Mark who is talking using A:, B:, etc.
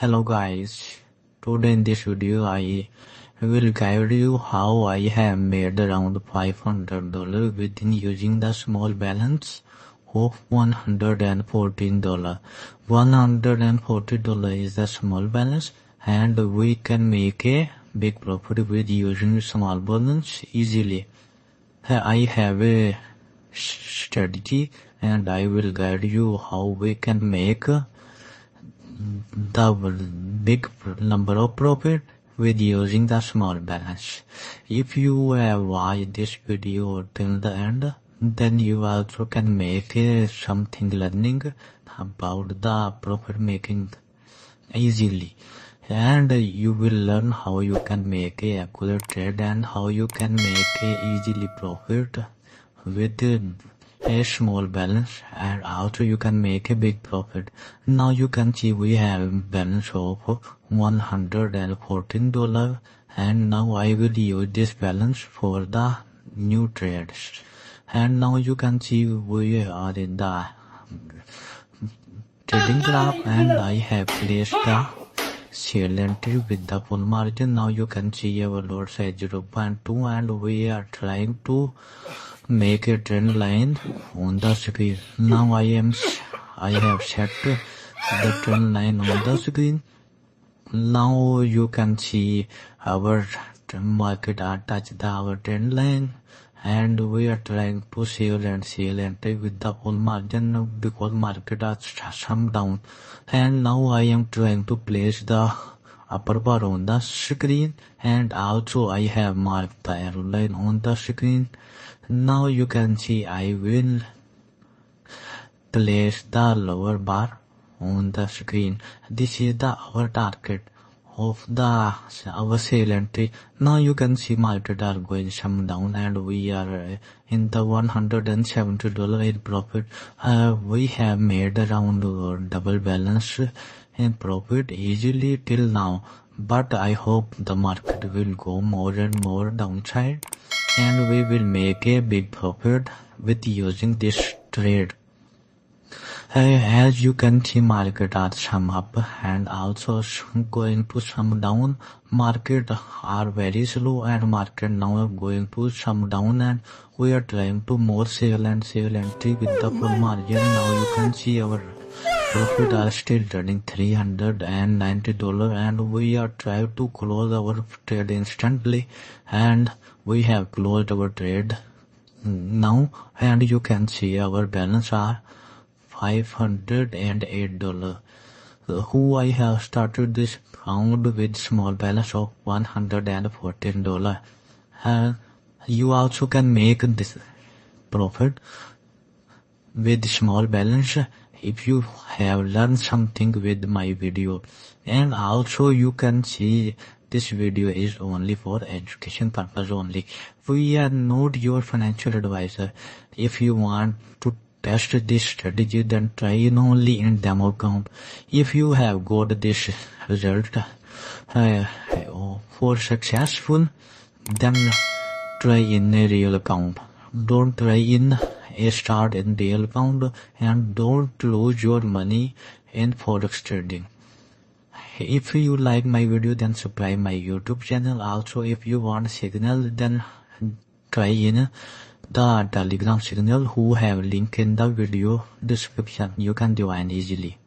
A: Hello guys, today in this video I will guide you how I have made around $500 within using the small balance of $114. $140 is the small balance and we can make a big profit with using small balance easily. I have a strategy and I will guide you how we can make the big number of profit with using the small balance. If you have watched this video till the end, then you also can make something learning about the profit making easily, and you will learn how you can make a accurate trade and how you can make a easily profit with a small balance, and also you can make a big profit. Now you can see we have balance of $114, and now I will use this balance for the new trades. And now you can see we are in the trading graph and I have placed the sell entry with the full margin. Now you can see our lot size 0.2 and we are trying to make a trend line on the screen. Now I have set the trend line on the screen. Now you can see our market are touched our trend line and we are trying to sell entry with the full margin because market are some down. And now I am trying to place the upper bar on the screen, and also I have marked the arrow line on the screen. Now you can see I will place the lower bar on the screen. This is our target of our sale entry. Now you can see market are going some down and we are in the $170 in profit. We have made around double balance in profit easily till now, but I hope the market will go more and more downside and we will make a big profit with using this trade. As you can see, market are some up and also going to some down. Market are very slow and market now going to some down, and we are trying to more sell entry with the full margin. Now you can see our profit are still running $390 and we are trying to close our trade instantly, and we have closed our trade now, and you can see our balance are $508. Who I have started this account with small balance of $114. You also can make this profit with small balance if you have learned something with my video. And also you can see this video is only for education purpose only. We are not your financial advisor. If you want to test this strategy, then try in only in demo account. If you have got this result for successful, then try in a real account. Don't try in a start in real account and don't lose your money in forex trading. If you like my video, then subscribe my YouTube channel. Also, if you want signal, then try in the Telegram signal who have link in the video description. You can join easily.